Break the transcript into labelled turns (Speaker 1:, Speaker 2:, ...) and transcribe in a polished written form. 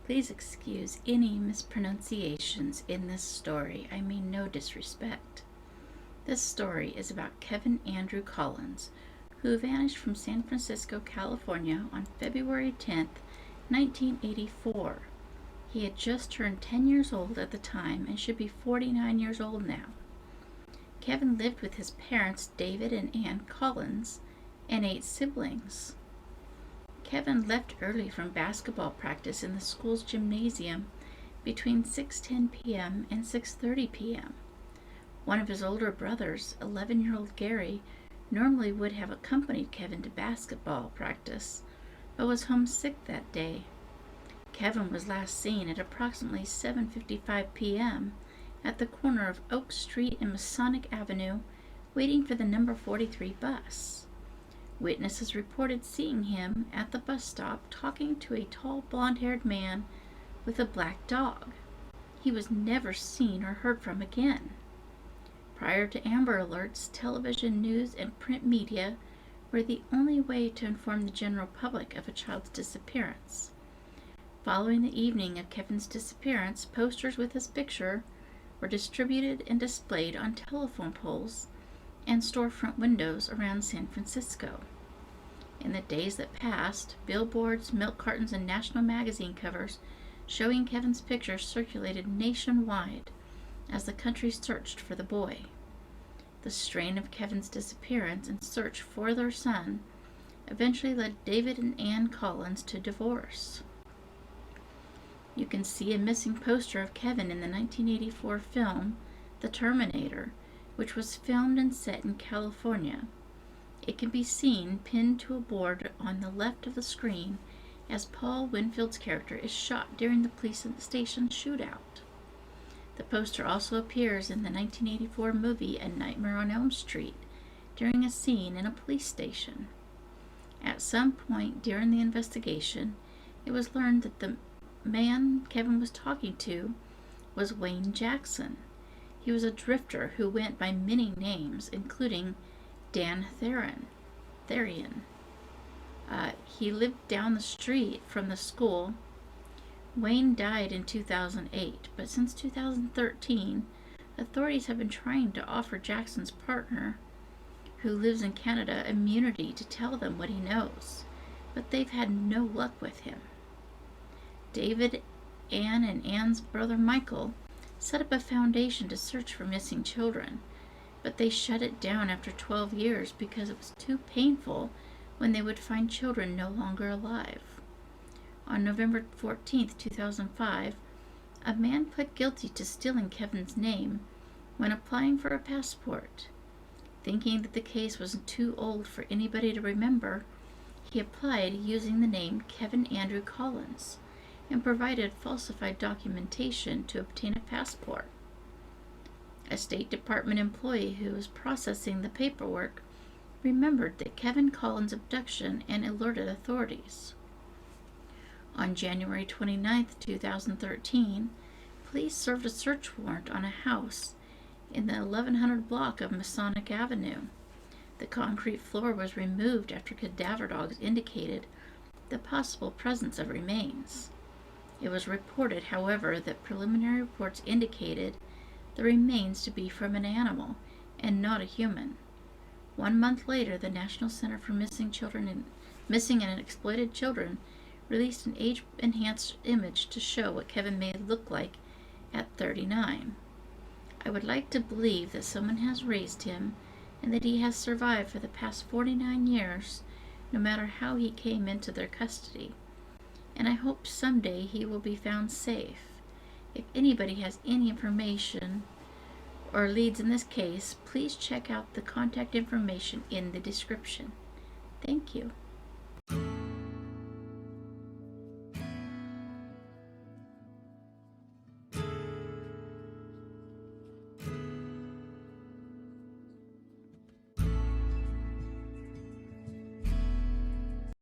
Speaker 1: Please excuse any mispronunciations in this story. I mean no disrespect. This story is about Kevin Andrew Collins, who vanished from San Francisco, California on February 10th, 1984. He had just turned 10 years old at the time and should be 49 years old now. Kevin lived with his parents, David and Ann Collins, and 8 siblings. Kevin left early from basketball practice in the school's gymnasium between 6:10 p.m. and 6:30 p.m. One of his older brothers, 11-year-old Gary, normally would have accompanied Kevin to basketball practice, but was homesick that day. Kevin was last seen at approximately 7:55 p.m. at the corner of Oak Street and Masonic Avenue, waiting for the number 43 bus. Witnesses reported seeing him at the bus stop talking to a tall blonde-haired man with a black dog. He was never seen or heard from again. Prior to Amber Alerts, television, news, and print media were the only way to inform the general public of a child's disappearance. Following the evening of Kevin's disappearance, posters with his picture were distributed and displayed on telephone poles and storefront windows around San Francisco. In the days that passed, billboards, milk cartons, and national magazine covers showing Kevin's picture circulated nationwide as the country searched for the boy. The strain of Kevin's disappearance and search for their son eventually led David and Ann Collins to divorce. You can see a missing poster of Kevin in the 1984 film The Terminator, which was filmed and set in California. It can be seen pinned to a board on the left of the screen as Paul Winfield's character is shot during the police station shootout. The poster also appears in the 1984 movie A Nightmare on Elm Street during a scene in a police station. At some point during the investigation, it was learned that the man Kevin was talking to was Wayne Jackson. He was a drifter who went by many names, including Dan Therian. He lived down the street from the school. Wayne died in 2008, but since 2013, authorities have been trying to offer Jackson's partner, who lives in Canada, immunity to tell them what he knows, but they've had no luck with him. David, Ann, and Ann's brother Michael set up a foundation to search for missing children, but they shut it down after 12 years because it was too painful when they would find children no longer alive. On November 14, 2005, a man pled guilty to stealing Kevin's name when applying for a passport. Thinking that the case was too old for anybody to remember, he applied using the name Kevin Andrew Collins and provided falsified documentation to obtain a passport. A State Department employee who was processing the paperwork remembered that Kevin Collins' abduction and alerted authorities. On January 29, 2013, police served a search warrant on a house in the 1100 block of Masonic Avenue. The concrete floor was removed after cadaver dogs indicated the possible presence of remains. It was reported, however, that preliminary reports indicated the remains to be from an animal and not a human. 1 month later, the National Center for Missing and Exploited Children released an age-enhanced image to show what Kevin may look like at 39. I would like to believe that someone has raised him and that he has survived for the past 49 years, no matter how he came into their custody. And I hope someday he will be found safe. If anybody has any information or leads in this case, please check out the contact information in the description. Thank you.